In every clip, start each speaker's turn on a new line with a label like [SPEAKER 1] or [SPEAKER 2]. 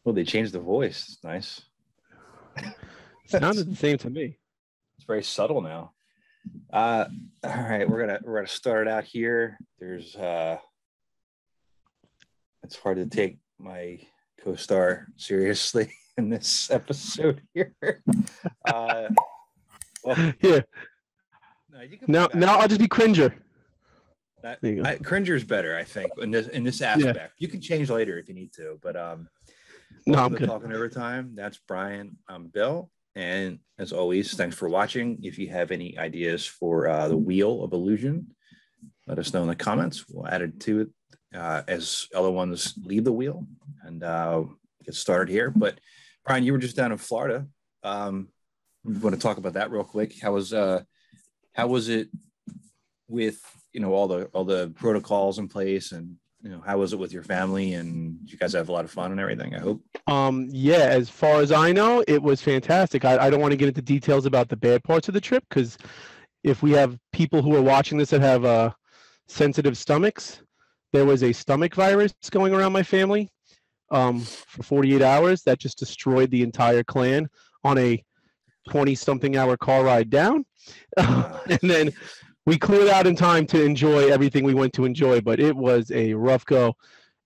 [SPEAKER 1] Well, they changed the voice. It's nice.
[SPEAKER 2] Sounded the same to me.
[SPEAKER 1] It's very subtle now. All right, we're gonna start it out here. There's it's hard to take my co-star seriously in this episode here. Well,
[SPEAKER 2] Yeah.
[SPEAKER 1] No,
[SPEAKER 2] now I'll just be Cringer.
[SPEAKER 1] Cringer's better, I think, in this aspect. Yeah. You can change later if you need to, but
[SPEAKER 2] no, I'm good.
[SPEAKER 1] Talking Overtime. That's Brian. I'm Bill, and as always, thanks for watching. If you have any ideas for the Wheel of Illusion, let us know in the comments. We'll add it to it as other ones leave the wheel and get started here. But Brian, you were just down in Florida. We want to talk about that real quick. How was it with all the protocols in place, and how was it with your family, and did you guys have a lot of fun and everything, I hope?
[SPEAKER 2] Yeah, as far as I know, it was fantastic. I don't want to get into details about the bad parts of the trip, because if we have people who are watching this that have sensitive stomachs, there was a stomach virus going around my family for 48 hours that just destroyed the entire clan on a 20-something hour car ride down. And then we cleared out in time to enjoy everything we went to enjoy, but it was a rough go.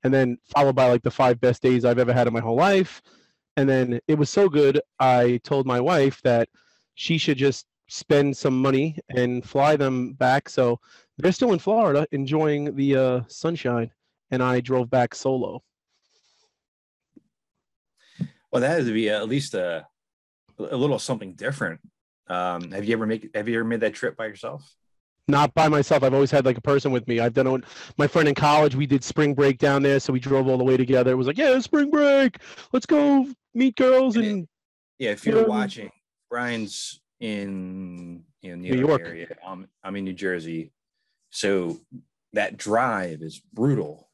[SPEAKER 2] And then followed by like the 5 best days I've ever had in my whole life. And then it was so good, I told my wife that she should just spend some money and fly them back. So they're still in Florida enjoying the sunshine, and I drove back solo.
[SPEAKER 1] Well, that has to be at least a little something different. Have you ever made that trip by yourself?
[SPEAKER 2] Not by myself. I've always had like a person with me. I've done it. My friend in college, we did spring break down there, so we drove all the way together. It was like, yeah, spring break. Let's go meet girls. And
[SPEAKER 1] if you're watching, Brian's in New York area. I'm in New Jersey, so that drive is brutal.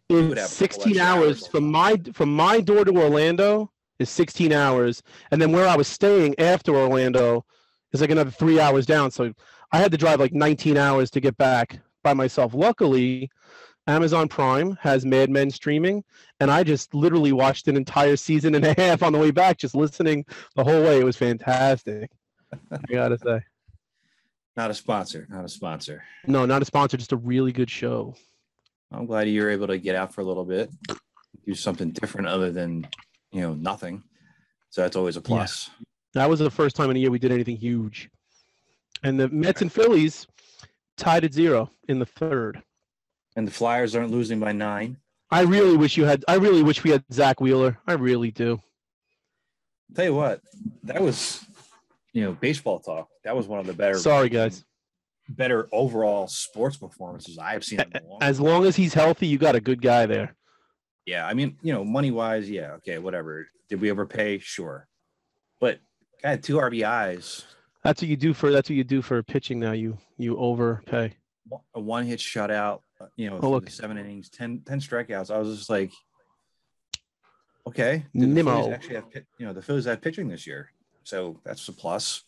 [SPEAKER 2] It's 16 hours from my door to Orlando is 16 hours, and then where I was staying after Orlando is like another 3 hours down. So I had to drive like 19 hours to get back by myself. Luckily, Amazon Prime has Mad Men streaming, and I just literally watched an entire season and a half on the way back, just listening the whole way. It was fantastic. I gotta say.
[SPEAKER 1] Not a sponsor.
[SPEAKER 2] No, not a sponsor, just a really good show.
[SPEAKER 1] I'm glad you were able to get out for a little bit, do something different other than, nothing. So that's always a plus.
[SPEAKER 2] Yeah. That was the first time in a year we did anything huge. And the Mets and Phillies tied at 0 in the third.
[SPEAKER 1] And the Flyers aren't losing by 9.
[SPEAKER 2] I really wish we had Zach Wheeler. I really do.
[SPEAKER 1] I'll tell you what, that was, baseball talk. That was one of the better.
[SPEAKER 2] Sorry, guys.
[SPEAKER 1] Better overall sports performances I've seen.
[SPEAKER 2] As long as he's healthy, you got a good guy there.
[SPEAKER 1] Yeah, I mean, money wise, yeah, okay, whatever. Did we overpay? Sure, but God, 2 RBIs.
[SPEAKER 2] That's what you do for pitching. Now you overpay.
[SPEAKER 1] A 1-hit shutout. Look. 7 innings, 10 strikeouts. I was just like, okay, the Phillies actually have the Phillies have pitching this year, so that's a plus.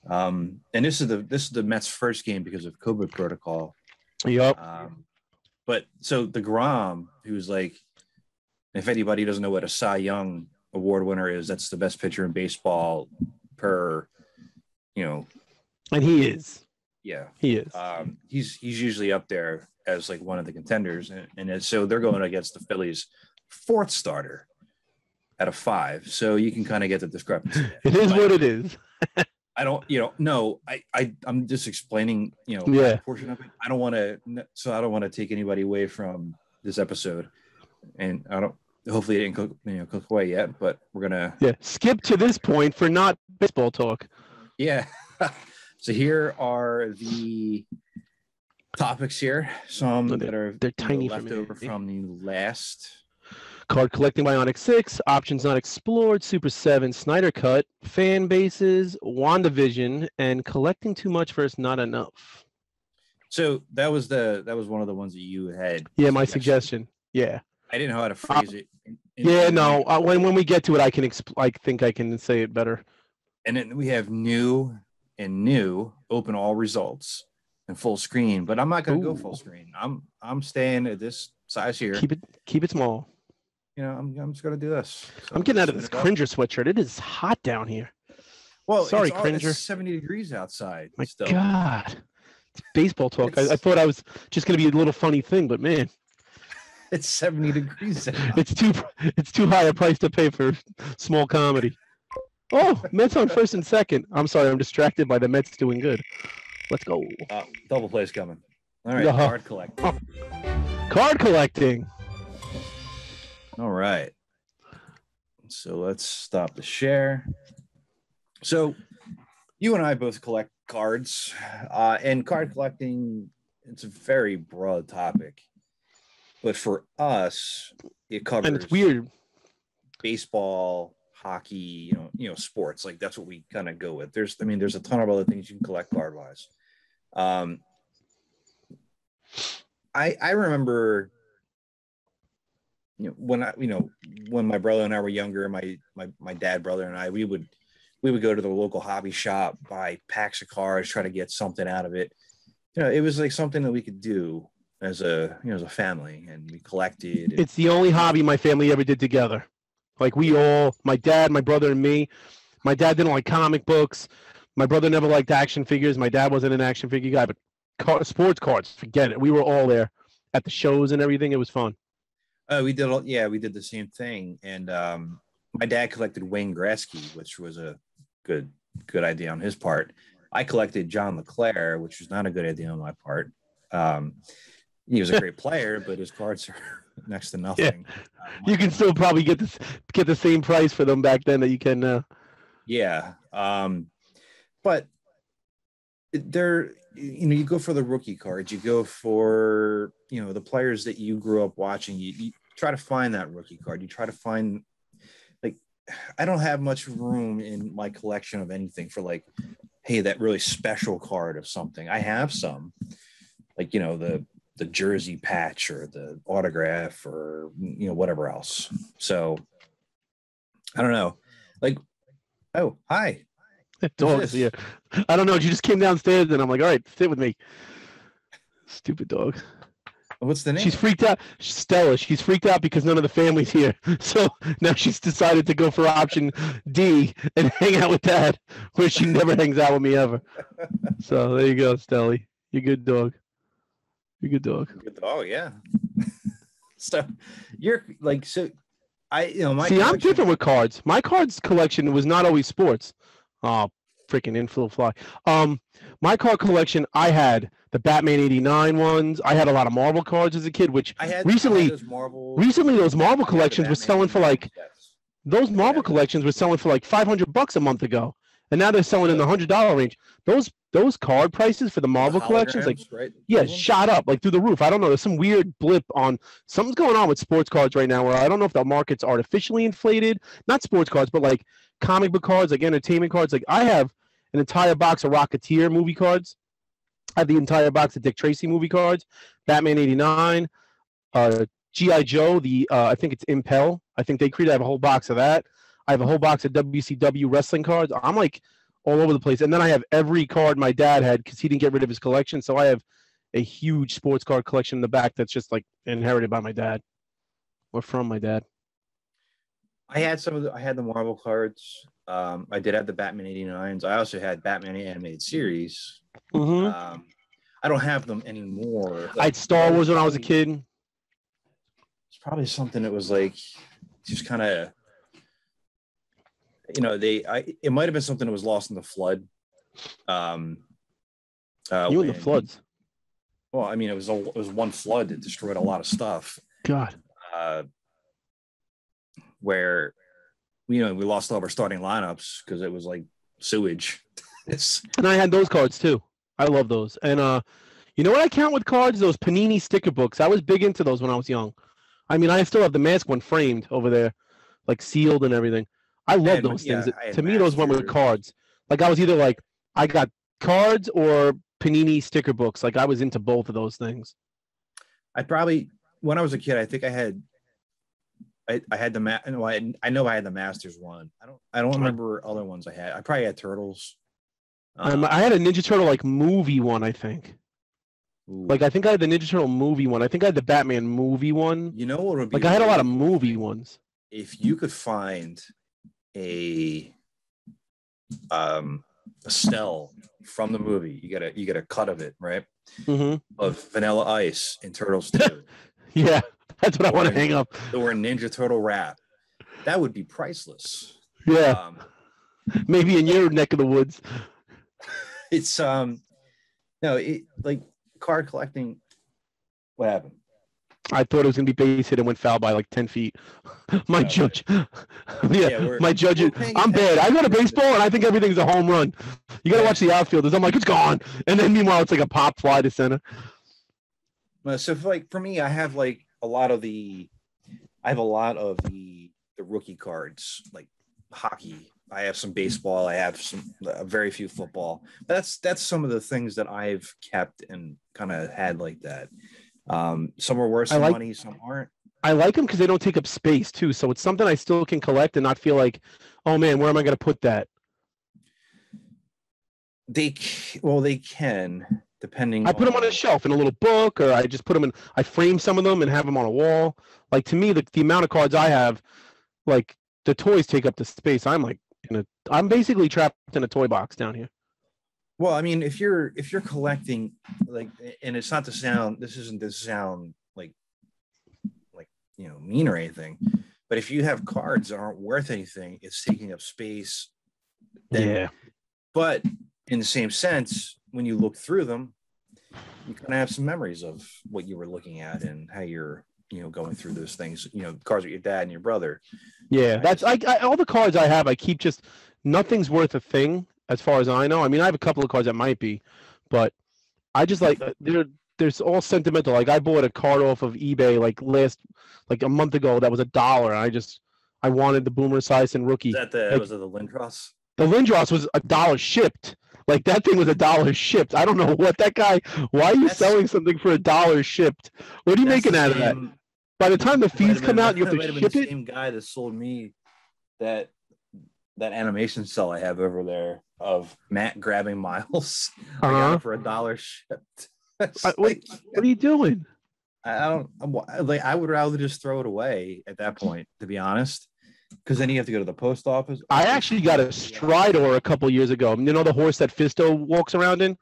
[SPEAKER 1] And this is the Mets' first game because of COVID protocol.
[SPEAKER 2] Yep.
[SPEAKER 1] But so the DeGrom, who's like, if anybody doesn't know what a Cy Young Award winner is, that's the best pitcher in baseball per,
[SPEAKER 2] And he is.
[SPEAKER 1] Yeah,
[SPEAKER 2] he is.
[SPEAKER 1] He's usually up there as like one of the contenders, and so they're going against the Phillies' 4th starter out of 5. So you can kind of get the discrepancy.
[SPEAKER 2] It is what it is.
[SPEAKER 1] I don't, no, I'm just explaining, portion of it. I don't want to take anybody away from this episode, and hopefully it didn't cook away yet, but we're going to
[SPEAKER 2] skip to this point for not baseball talk.
[SPEAKER 1] Yeah. So here are the topics here. Some they're tiny left over from the last.
[SPEAKER 2] Card collecting Bionic 6, options not explored, Super 7, Snyder Cut, fan bases, WandaVision, and collecting too much versus not enough.
[SPEAKER 1] So that was one of the ones that you had.
[SPEAKER 2] Yeah, my suggestion. Yeah.
[SPEAKER 1] I didn't know how to phrase it.
[SPEAKER 2] When we get to it, I can I think I can say it better.
[SPEAKER 1] And then we have new, open all results, and full screen. But I'm not going to go full screen. I'm staying at this size here.
[SPEAKER 2] Keep it small.
[SPEAKER 1] I'm just gonna do this. So
[SPEAKER 2] I'm getting out of
[SPEAKER 1] spin
[SPEAKER 2] this
[SPEAKER 1] it up.
[SPEAKER 2] Cringer sweatshirt. It is hot down here.
[SPEAKER 1] Well,
[SPEAKER 2] Sorry,
[SPEAKER 1] it's
[SPEAKER 2] Cringer.
[SPEAKER 1] 70 degrees outside.
[SPEAKER 2] My
[SPEAKER 1] still.
[SPEAKER 2] God. It's baseball talk. I
[SPEAKER 1] It's-
[SPEAKER 2] thought I was just going to be a little funny thing, but man,
[SPEAKER 1] It's 70 degrees out.
[SPEAKER 2] it's too high a price to pay for small comedy. Oh, Mets on first and second. I'm sorry, I'm distracted by the Mets doing good. Let's go.
[SPEAKER 1] Double plays coming. All right,
[SPEAKER 2] Uh-huh.
[SPEAKER 1] card collect.
[SPEAKER 2] Card collecting.
[SPEAKER 1] All right. So let's stop the share. So you and I both collect cards, and card collecting, it's a very broad topic. But for us, it covers
[SPEAKER 2] And it's weird.
[SPEAKER 1] baseball, hockey, sports. Like that's what we kind of go with. There's a ton of other things you can collect card wise. I remember, when my brother and I were younger, my dad, brother, and I, we would go to the local hobby shop, buy packs of cards, try to get something out of it. It was like something that we could do as a family, and we collected.
[SPEAKER 2] It's the only hobby my family ever did together. Like my dad, my brother, and me. My dad didn't like comic books. My brother never liked action figures. My dad wasn't an action figure guy, but sports cards, forget it. We were all there at the shows and everything. It was fun.
[SPEAKER 1] We did the same thing. And my dad collected Wayne Gretzky, which was a good idea on his part. I collected John LeClair, which was not a good idea on my part. He was a great player, but his cards are next to nothing.
[SPEAKER 2] You can still probably get the same price for them back then that you can now.
[SPEAKER 1] Yeah. But they're, you go for the rookie cards, you go for, the players that you grew up watching, you try to find that rookie card. You try to find, like, I don't have much room in my collection of anything for like, hey, that really special card of something. I have some, like, the jersey patch or the autograph or, whatever else. So I don't know. Like, oh, hi.
[SPEAKER 2] Dogs here. I don't know. You just came downstairs and I'm like, all right, sit with me. Stupid dog.
[SPEAKER 1] What's the name?
[SPEAKER 2] She's freaked out. Stella. She's freaked out because none of the family's here. So now she's decided to go for option D and hang out with Dad, where she never hangs out with me ever. So there you go, Stella. You're a good dog. You're a good dog.
[SPEAKER 1] Good dog, yeah. So you're like,
[SPEAKER 2] I'm different with cards. My cards collection was not always sports. Oh, freaking inflow fly. My card collection, I had the Batman '89 ones. I had a lot of Marvel cards as a kid, which recently those Marvel collections were selling for like collections were selling for like $500 a month ago, and now they're selling in the $100 range. Those card prices for the Marvel collections, like,
[SPEAKER 1] right?
[SPEAKER 2] yeah, shot up like through the roof. I don't know. There's some weird blip on something's going on with sports cards right now, where I don't know if the market's artificially inflated. Not sports cards, but like comic book cards, like entertainment cards. Like I have an entire box of Rocketeer movie cards. I have the entire box of Dick Tracy movie cards, Batman '89, G.I. Joe, I think it's Impel. I think they created. I have a whole box of that. I have a whole box of WCW wrestling cards. I'm like all over the place. And then I have every card my dad had because he didn't get rid of his collection. So I have a huge sports card collection in the back that's just like inherited by my dad or from my dad.
[SPEAKER 1] I had the Marvel cards. I did have the Batman '89s. I also had Batman animated series.
[SPEAKER 2] Mm-hmm.
[SPEAKER 1] I don't have them anymore.
[SPEAKER 2] I had Star Wars when I was a kid.
[SPEAKER 1] It's probably something that was like just kind of, it might have been something that was lost in the flood.
[SPEAKER 2] You and the floods.
[SPEAKER 1] Well, I mean, it was one flood that destroyed a lot of stuff.
[SPEAKER 2] God.
[SPEAKER 1] Where, we lost all of our starting lineups because it was like sewage.
[SPEAKER 2] And I had those cards too. I love those. And you know what I count with cards? Those Panini sticker books. I was big into those when I was young. I mean, I still have the Mask one framed over there, like sealed and everything. I love those things. To me, those went with cards. Like I was either like, I got cards or Panini sticker books. Like I was into both of those things.
[SPEAKER 1] When I was a kid, I think I had I know I had the Masters one. I don't remember other ones I had. I probably had Turtles.
[SPEAKER 2] I had a Ninja Turtle like movie one, I think.
[SPEAKER 1] Ooh.
[SPEAKER 2] Like I think I had the Ninja Turtle movie one. I think I had the Batman movie one.
[SPEAKER 1] You know what would be
[SPEAKER 2] Like I had a lot of
[SPEAKER 1] really
[SPEAKER 2] movie ones.
[SPEAKER 1] if you could find a Estelle from the movie. You get a cut of it, right?
[SPEAKER 2] Mm-hmm.
[SPEAKER 1] Of Vanilla Ice in Turtles 2.
[SPEAKER 2] Yeah, that's what I want to hang up.
[SPEAKER 1] Or Ninja Turtle rap. That would be priceless.
[SPEAKER 2] Yeah, maybe in your neck of the woods.
[SPEAKER 1] It's no, it like card collecting. What happened?
[SPEAKER 2] I thought it was gonna be base hit and went foul by like 10 feet. My judge, my judge. I'm bad. I go to baseball and I think everything's a home run. You gotta watch the outfielders. I'm like, it's gone, and then meanwhile it's like a pop fly to center.
[SPEAKER 1] So for me, I have like a lot of the rookie cards, like hockey. I have some baseball. I have some very few football. But that's some of the things that I've kept and kind of had like that. Some are worth some money, some aren't.
[SPEAKER 2] I like them because they don't take up space too. So it's something I still can collect and not feel like, oh man, where am I going to put that?
[SPEAKER 1] They can, depending.
[SPEAKER 2] I put them on a shelf in a little book, or I just put them in. I frame some of them and have them on a wall. Like to me, the amount of cards I have, like the toys take up the space. I'm basically trapped in a toy box down here.
[SPEAKER 1] Well, I mean, if you're collecting, like, and it's not to sound, this isn't to sound like mean or anything, but if you have cards that aren't worth anything, it's taking up space.
[SPEAKER 2] Yeah.
[SPEAKER 1] But in the same sense, when you look through them, you kind of have some memories of what you were looking at and how you're, going through those things. Cards with your dad and your brother.
[SPEAKER 2] Yeah, that's all the cards I have. I keep just nothing's worth a thing. As far as I know, I mean, I have a couple of cards that might be, but I just like there's all sentimental. Like I bought a card off of eBay like a month ago that was $1, and I wanted the Boomer Esiason rookie.
[SPEAKER 1] Was it the Lindros?
[SPEAKER 2] The Lindros was $1 shipped. Like that thing was $1 shipped. I don't know what that guy. Why are you selling something for $1 shipped? What are you making out of that? By the time the fees come out, you have to ship it.
[SPEAKER 1] The same guy that sold me that animation cell I have over there of Matt grabbing Miles. I got it for $1 shipped.
[SPEAKER 2] What are you doing?
[SPEAKER 1] I would rather just throw it away at that point, to be honest, because then you have to go to the post office.
[SPEAKER 2] I actually got a Stridor a couple years ago. You know the horse that Fisto walks around in?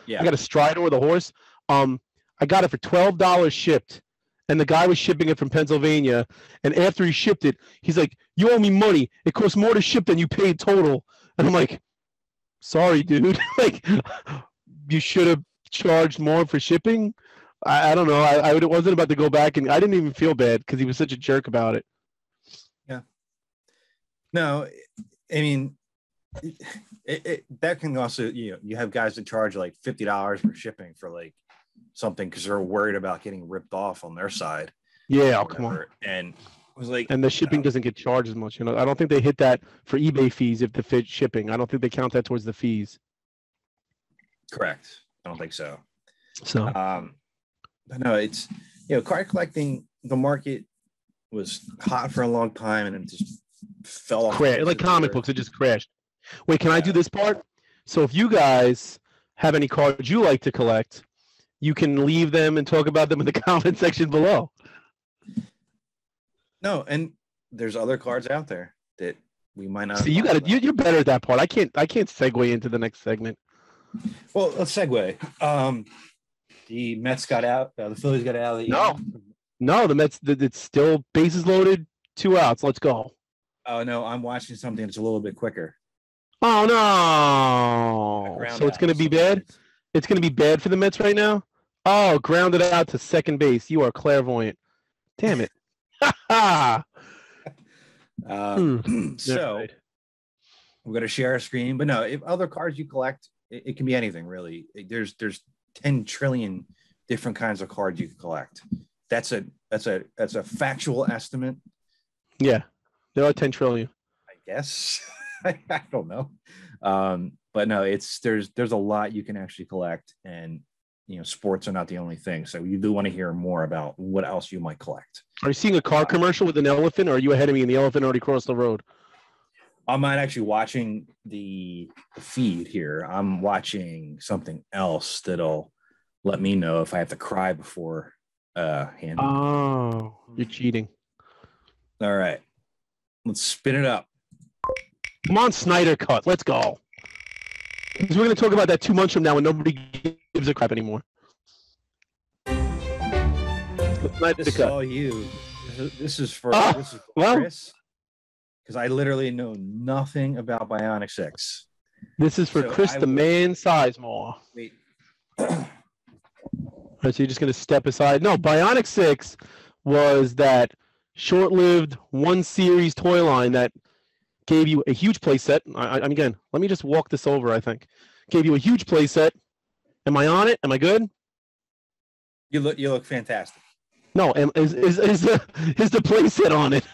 [SPEAKER 1] Yeah.
[SPEAKER 2] I got a Stridor, the horse. I got it for $12 shipped. And the guy was shipping it from Pennsylvania. And after he shipped it, he's like, you owe me money. It costs more to ship than you paid total. And I'm like, sorry, dude. Like, you should have charged more for shipping. I don't know. I wasn't about to go back. And I didn't even feel bad because he was such a jerk about it.
[SPEAKER 1] Yeah. No, I mean, that can also, you have guys that charge like $50 for shipping for like something because they're worried about getting ripped off on their side.
[SPEAKER 2] Yeah, come on.
[SPEAKER 1] And it was like,
[SPEAKER 2] and the shipping doesn't get charged as much. I don't think they hit that for eBay fees if the fit shipping. I don't think they count that towards the fees.
[SPEAKER 1] Correct. I don't think so.
[SPEAKER 2] So,
[SPEAKER 1] but no, it's card collecting. The market was hot for a long time, and it just fell off.
[SPEAKER 2] Like comic books, it just crashed. Wait, can I do this part? So, if you guys have any cards you like to collect, you can leave them and talk about them in the comment section below.
[SPEAKER 1] No, and there's other cards out there that we might not.
[SPEAKER 2] So you're better at that part. I can't segue into the next segment.
[SPEAKER 1] Well, let's segue. The Mets got out. The Phillies got out of the.
[SPEAKER 2] No, the Mets. It's still bases loaded, 2 outs. Let's go.
[SPEAKER 1] Oh no, I'm watching something that's a little bit quicker.
[SPEAKER 2] Oh no! So it's going to be bad. It's going to be bad for the Mets right now. Oh, grounded out to second base. You are clairvoyant. Damn it.
[SPEAKER 1] So we're going to share a screen, but no, if other cards you collect, it can be anything really. There's 10 trillion different kinds of cards you can collect. That's a factual estimate.
[SPEAKER 2] Yeah, there are 10 trillion.
[SPEAKER 1] I guess. I don't know. But no, there's a lot you can actually collect, and sports are not the only thing. So you do want to hear more about what else you might collect.
[SPEAKER 2] Are you seeing a car commercial with an elephant, or are you ahead of me and the elephant already crossed the road?
[SPEAKER 1] I'm not actually watching the feed here. I'm watching something else that'll let me know if I have to cry before hand.
[SPEAKER 2] Oh, you're cheating.
[SPEAKER 1] All right, let's spin it up.
[SPEAKER 2] Come on, Snyder Cut. Let's go. Because we're going to talk about that 2 months from now when nobody gives a crap anymore.
[SPEAKER 1] This is all you. This is for
[SPEAKER 2] well,
[SPEAKER 1] Chris. Because I literally know nothing about Bionic 6.
[SPEAKER 2] This is for Chris the Man Sizemore.
[SPEAKER 1] Wait.
[SPEAKER 2] So you're just going to step aside? No, Bionic 6 was that short-lived one-series toy line that gave you a huge play set. Again, let me just walk this over, I think. Gave you a huge play set. Am I on it? Am I good?
[SPEAKER 1] You look fantastic.
[SPEAKER 2] No, is the play set on it?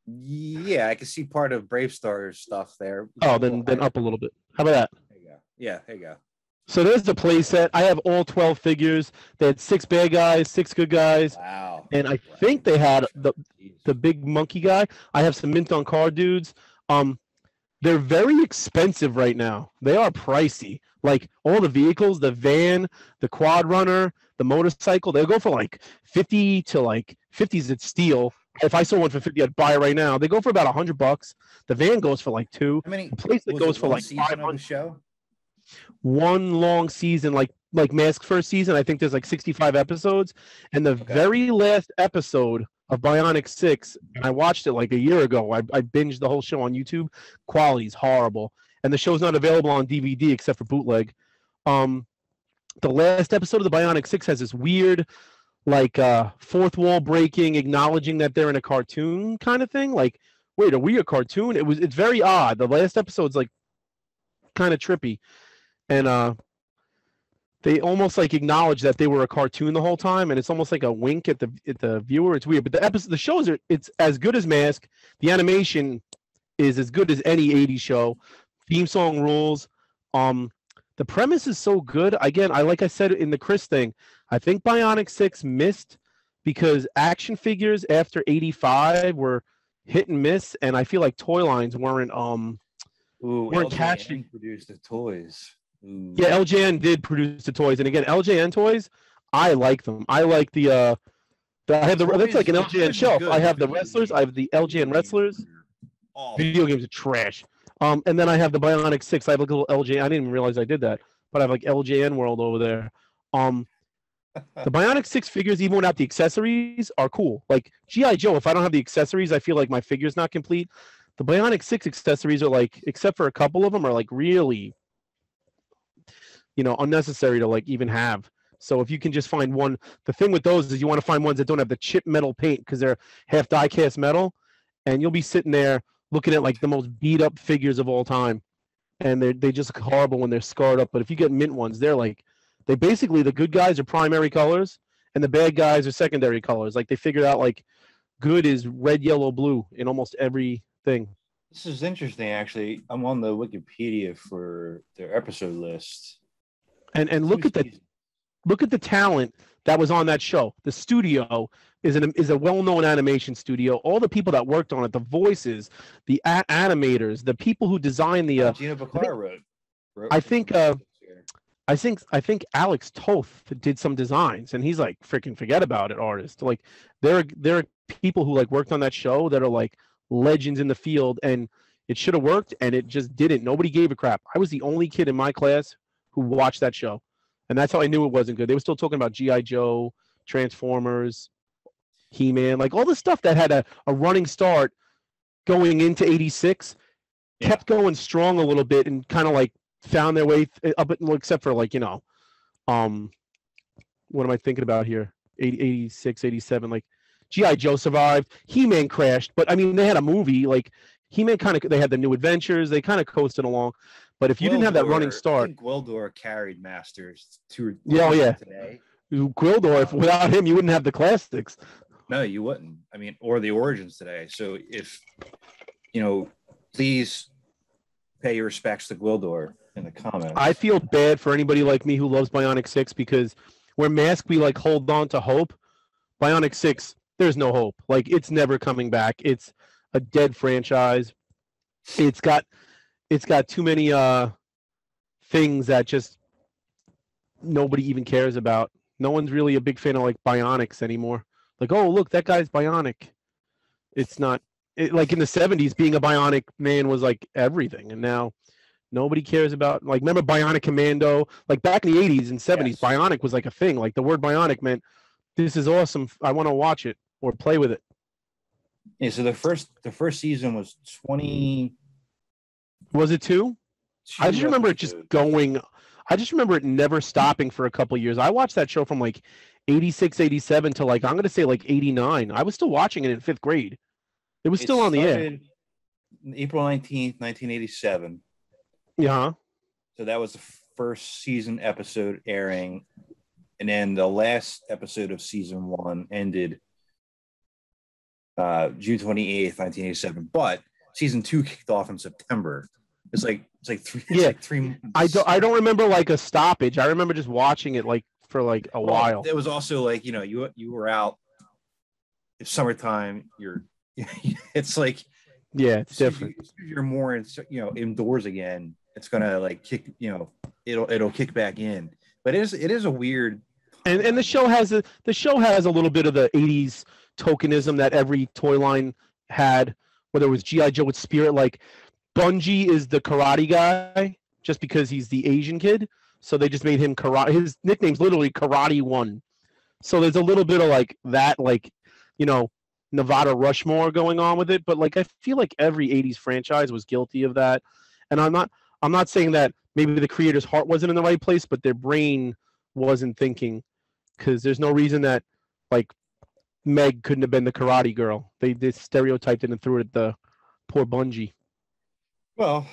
[SPEAKER 1] Yeah, I can see part of Brave Star's stuff there.
[SPEAKER 2] Oh, then up a little bit. How about that?
[SPEAKER 1] There you go. Yeah, there you go.
[SPEAKER 2] So there's the play set. I have all 12 figures. They had 6 bad guys, 6 good guys.
[SPEAKER 1] Wow.
[SPEAKER 2] And I think they had the big monkey guy. I have some mint on card dudes. They're very expensive right now. They are pricey. Like all the vehicles, the van, the quad runner, the motorcycle, they'll go for like 50 to like 50s at steel. If I saw one for 50, I'd buy it right now. They go for about $100. The van goes for like $2.
[SPEAKER 1] How many?
[SPEAKER 2] The place that goes for like $500.
[SPEAKER 1] Show?
[SPEAKER 2] One long season, like Mask's first season. I think there's like 65 episodes, and the very last episode of Bionic 6, and I watched it like a year ago. I binged the whole show on YouTube. Quality's horrible, and the show's not available on DVD except for bootleg. The last episode of the Bionic 6 has this weird, like fourth wall breaking, acknowledging that they're in a cartoon kind of thing. Like, wait, are we a cartoon? It's very odd. The last episode's like kind of trippy, and they almost like acknowledge that they were a cartoon the whole time, and it's almost like a wink at the viewer. It's weird, but the shows it's as good as Mask. The animation is as good as any 80s show. Theme song rules. The premise is so good. Again, like I said in the Chris thing, I think Bionic 6 missed because action figures after 85 were hit and miss, and I feel like toy lines weren't catching.
[SPEAKER 1] Produced the toys. Ooh.
[SPEAKER 2] Yeah, LJN did produce the toys, and again, LJN toys, I like them. I like I have that's like an LJN shelf. I have the wrestlers. I have the LJN wrestlers. Video games are trash. And then I have the Bionic 6. I have like a little LJN. I didn't even realize I did that, but I have like LJN World over there. The Bionic 6 figures, even without the accessories, are cool. Like G.I. Joe, if I don't have the accessories, I feel like my figure's not complete. The Bionic 6 accessories are like, except for a couple of them, are like really, unnecessary to like even have. So if you can just find one, the thing with those is you want to find ones that don't have the chip metal paint because they're half die cast metal, and you'll be sitting there looking at like the most beat up figures of all time, and they just look horrible when they're scarred up. But if you get mint ones, they basically, the good guys are primary colors and the bad guys are secondary colors. Like they figured out like good is red, yellow, blue in almost everything.
[SPEAKER 1] This is interesting, actually. I'm on the Wikipedia for their episode list,
[SPEAKER 2] and look at the talent that was on that show. The studio is a well-known animation studio. All the people that worked on it, the voices, the animators, the people who designed the
[SPEAKER 1] Gina Bacar wrote.
[SPEAKER 2] I think Alex Toth did some designs, and he's like freaking forget about it artist. Like there are people who like worked on that show that are like legends in the field, and it should have worked, and it just didn't. Nobody gave a crap. I was the only kid in my class who watched that show, and that's how I knew it wasn't good. They were still talking about G.I. Joe, Transformers, He-Man, like all the stuff that had a running start going into 86, kept going strong a little bit and kind of like found their way up, except for like, what am I thinking about here? 86, 87, like G.I. Joe survived. He-Man crashed, but I mean, they had a movie, like He-Man they had the New Adventures, they kind of coasted along. But if you didn't have that running start.
[SPEAKER 1] I think Gwildor carried Masters to
[SPEAKER 2] today. Gwildor, without him, you wouldn't have the classics.
[SPEAKER 1] No, you wouldn't. I mean, or the origins today. So if, please pay your respects to Gwildor in the comments.
[SPEAKER 2] I feel bad for anybody like me who loves Bionic 6 because where Mask we like hold on to hope, Bionic 6, there's no hope. Like it's never coming back. It's a dead franchise. It's got too many things that just nobody even cares about. No one's really a big fan of like bionics anymore. Like, oh, look, that guy's bionic. It's not like in the 70s, being a bionic man was like everything. And now nobody cares about, like, remember Bionic Commando? Like back in the 80s and 70s,
[SPEAKER 1] Yes.
[SPEAKER 2] bionic was like a thing. Like the word bionic meant this is awesome. I want to watch it or play with it.
[SPEAKER 1] Yeah, so the first season was 20.
[SPEAKER 2] Was it two? I just remember it just
[SPEAKER 1] episodes.
[SPEAKER 2] going. I just remember it never stopping for a couple years. I watched that show from like 86, 87 to like, I'm going to say like 89. I was still watching it in 5th grade. It was still on the air.
[SPEAKER 1] Started April 19th, 1987.
[SPEAKER 2] Yeah.
[SPEAKER 1] So that was the first season episode airing. And then the last episode of season 1 ended June 28th, 1987. But season 2 kicked off in September. It's like 3 months.
[SPEAKER 2] I don't remember like a stoppage. I remember just watching it like for like a while.
[SPEAKER 1] It was also like, you were out. It's summertime. It's like,
[SPEAKER 2] yeah, it's different.
[SPEAKER 1] You're more, indoors again. It's gonna like kick, it'll kick back in. But it is a weird.
[SPEAKER 2] And the show has a little bit of the 80s tokenism that every toy line had, whether it was G.I. Joe with Spirit. Like Bungie is the karate guy just because he's the Asian kid. So they just made him karate. His nickname's literally Karate One. So there's a little bit of like that, like, Nevada Rushmore going on with it. But like, I feel like every 80s franchise was guilty of that. And I'm not saying that maybe the creator's heart wasn't in the right place, but their brain wasn't thinking, because there's no reason that like Meg couldn't have been the karate girl. They stereotyped it and threw it at the poor Bungie.
[SPEAKER 1] Well,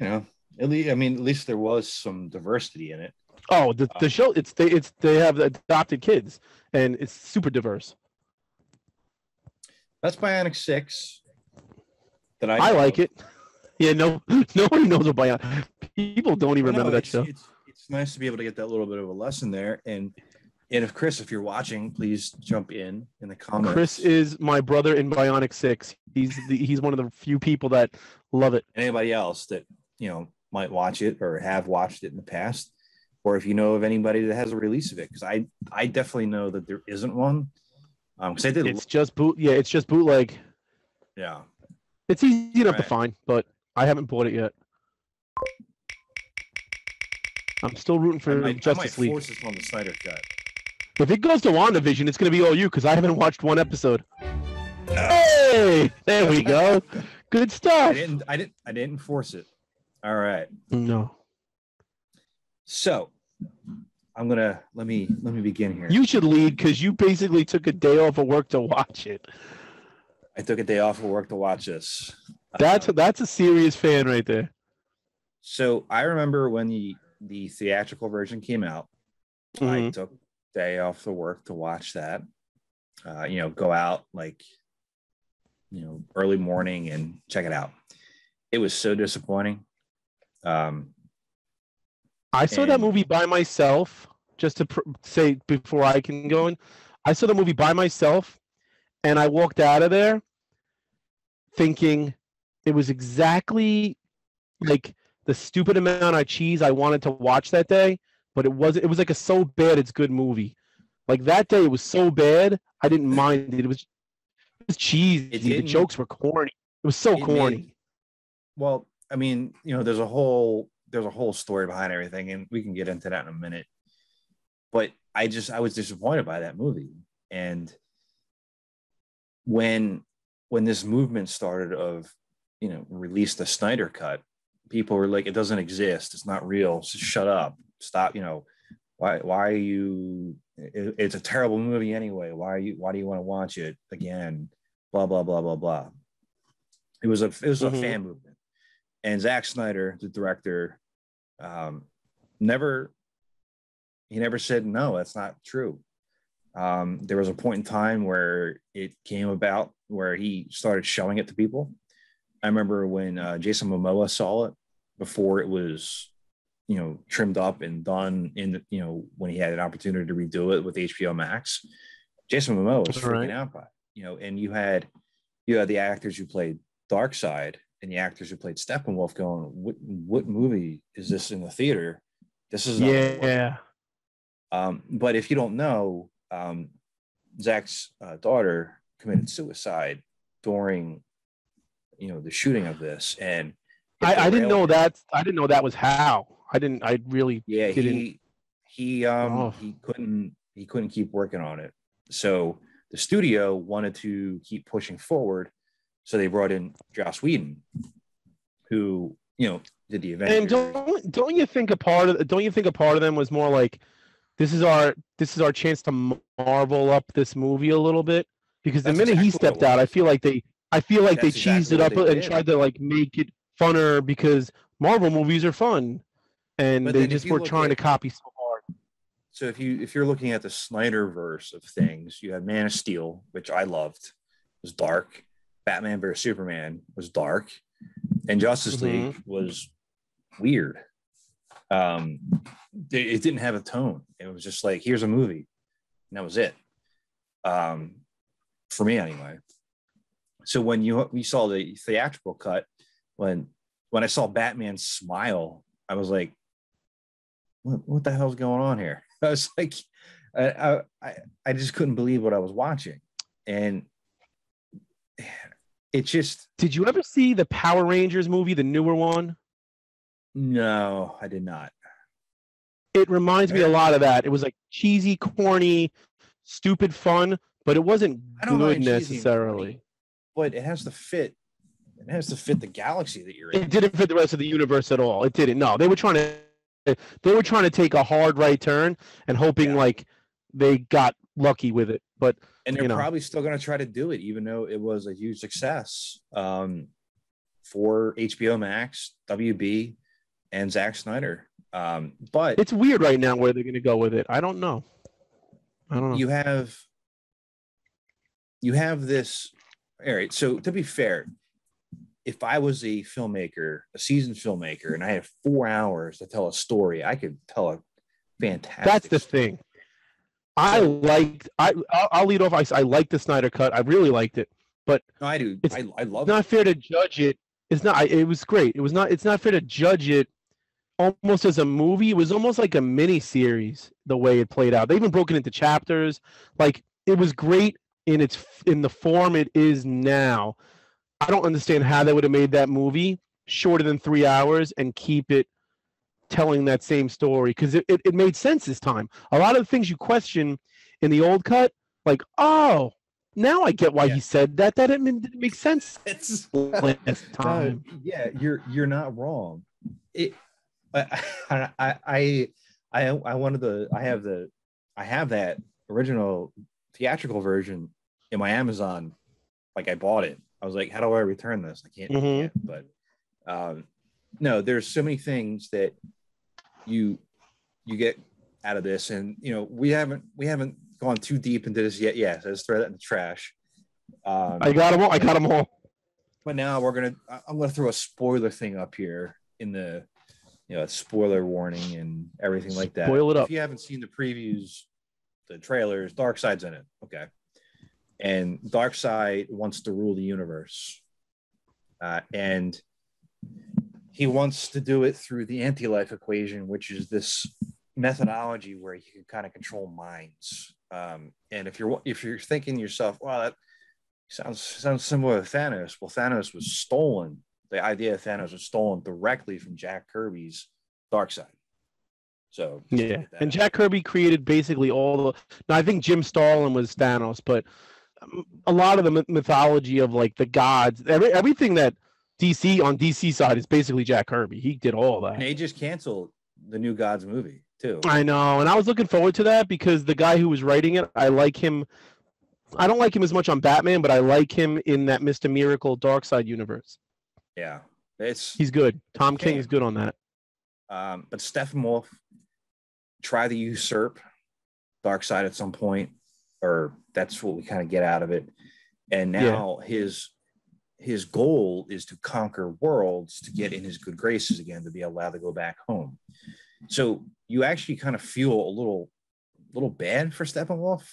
[SPEAKER 1] at least there was some diversity in it.
[SPEAKER 2] Oh, the show, they have adopted kids and it's super diverse.
[SPEAKER 1] That's Bionic 6. That
[SPEAKER 2] I like it. Yeah, nobody knows what Bionic. People don't even remember that show.
[SPEAKER 1] It's nice to be able to get that little bit of a lesson there. And if Chris, if you're watching, please jump in the comments.
[SPEAKER 2] Chris is my brother in Bionic 6. He's one of the few people that love it.
[SPEAKER 1] Anybody else that might watch it or have watched it in the past, or if you know of anybody that has a release of it, because I definitely know that there isn't one. Because I did.
[SPEAKER 2] It's just bootleg.
[SPEAKER 1] Yeah,
[SPEAKER 2] it's easy enough to find, but I haven't bought it yet. I'm still rooting for Justice League.
[SPEAKER 1] Force this on the Snyder Cut.
[SPEAKER 2] If it goes to WandaVision, it's going to be all you, because I haven't watched one episode. No. Hey, there we go. Good stuff.
[SPEAKER 1] I didn't force it. All right.
[SPEAKER 2] No.
[SPEAKER 1] So I'm gonna let me begin here.
[SPEAKER 2] You should lead, because you basically took a day off of work to watch it.
[SPEAKER 1] I took a day off of work to watch this.
[SPEAKER 2] That's a serious fan right there.
[SPEAKER 1] So I remember when the theatrical version came out. I took a day off of work to watch that. Go out like early morning and check it out. It was so disappointing.
[SPEAKER 2] I saw that movie by myself, just to say before I can go in. I saw the movie by myself, and I walked out of there thinking it was exactly like the stupid amount of cheese I wanted to watch that day, but it wasn't. It was like a so bad it's good movie. Like that day, it was so bad I didn't mind it. It was cheesy. The jokes were corny. It was so corny.
[SPEAKER 1] Well, I mean, there's a whole story behind everything, and we can get into that in a minute. But I was disappointed by that movie. And when this movement started of, release the Snyder Cut, people were like, it doesn't exist. It's not real. So shut up. Stop. Why are you, it's a terrible movie anyway. Why do you want to watch it again? Blah, blah, blah, blah, blah. It was a fan movement. And Zack Snyder, the director, never said, no, that's not true. There was a point in time where it came about where he started showing it to people. I remember when Jason Momoa saw it before it was, trimmed up and done when he had an opportunity to redo it with HBO Max. Jason Momoa was freaking out by it, and you had the actors who played Darkseid and the actors who played Steppenwolf going, what movie is this in the theater? This is not going to work.
[SPEAKER 2] Yeah.
[SPEAKER 1] But if you don't know, Zach's daughter committed suicide during, the shooting of this, and
[SPEAKER 2] I didn't know that. I didn't know that was how. I really
[SPEAKER 1] Yeah,
[SPEAKER 2] didn't.
[SPEAKER 1] he couldn't keep working on it. So the studio wanted to keep pushing forward, so they brought in Joss Whedon, who did the Avengers.
[SPEAKER 2] And don't you think a part of them was more like, this is our chance to marvel up this movie a little bit? Because the minute he stepped out, I feel like they cheesed it up and tried to like make it funner, because Marvel movies are fun, and they just were trying to copy so hard.
[SPEAKER 1] So if you're looking at the Snyderverse of things, you have Man of Steel, which I loved, it was dark. Batman vs Superman was dark, and Justice League was weird. It didn't have a tone. It was just like, here's a movie, and that was it. For me anyway. So when we saw the theatrical cut, when I saw Batman smile, I was like, what the hell's going on here? I was like, I just couldn't believe what I was watching. And it just...
[SPEAKER 2] Did you ever see the Power Rangers movie, the newer one?
[SPEAKER 1] No, I did not.
[SPEAKER 2] It reminds me a lot of that. It was like cheesy, corny, stupid fun, but it wasn't good necessarily.
[SPEAKER 1] But it has to fit. It has to fit the galaxy that you're in.
[SPEAKER 2] It didn't fit the rest of the universe at all. It didn't. No, they were trying to take a hard right turn and hoping like they got lucky with it. But
[SPEAKER 1] they're probably still going to try to do it, even though it was a huge success for HBO Max, WB, and Zack Snyder. But
[SPEAKER 2] it's weird right now where they're going to go with it. I don't know.
[SPEAKER 1] You have this. All right. So to be fair, if I was a filmmaker, a seasoned filmmaker, and I had 4 hours to tell a story, I could tell a fantastic.
[SPEAKER 2] That's the thing. I'll lead off. I like the Snyder Cut. I really liked it, but
[SPEAKER 1] no, I do. I love it.
[SPEAKER 2] It's not fair to judge it. It's not. It was great. It's not fair to judge it almost as a movie. It was almost like a mini series the way it played out. They even broke it into chapters. Like, it was great in the form it is now. I don't understand how they would have made that movie shorter than 3 hours and keep it telling that same story, because it made sense this time. A lot of the things you question in the old cut, like, oh, now I get why he said that. That didn't make sense last time.
[SPEAKER 1] Yeah, you're not wrong. I have that original theatrical version in my Amazon. Like, I bought it. I was like, how do I return this? I can't. But no, there's so many things that you get out of this, and we haven't gone too deep into this yet. Yeah, so let's throw that in the trash.
[SPEAKER 2] I got them all.
[SPEAKER 1] But now I'm gonna throw a spoiler thing up here in the spoiler warning and everything like that.
[SPEAKER 2] Spoil it up.
[SPEAKER 1] If you haven't seen the previews, the trailers, Darkseid's in it. Okay. And Darkseid wants to rule the universe. And he wants to do it through the anti-life equation, which is this methodology where you can kind of control minds. And if you're thinking to yourself, wow, that sounds similar to Thanos. Well, Thanos was stolen. The idea of Thanos was stolen directly from Jack Kirby's Darkseid. So
[SPEAKER 2] yeah, and Jack Kirby created basically all the. Now, I think Jim Starlin was Thanos, but a lot of the mythology of like the gods, everything that DC side is basically Jack Kirby. He did all that.
[SPEAKER 1] And they just canceled the New Gods movie too.
[SPEAKER 2] I know, and I was looking forward to that because the guy who was writing it, I like him. I don't like him as much on Batman, but I like him in that Mr. Miracle Darkseid universe.
[SPEAKER 1] Yeah,
[SPEAKER 2] he's good. Tom King is good on that.
[SPEAKER 1] But Steppenwolf tried to usurp Darkseid at some point, or that's what we kind of get out of it. And now his goal is to conquer worlds to get in his good graces again, to be allowed to go back home. So you actually kind of feel a little bad for Steppenwolf.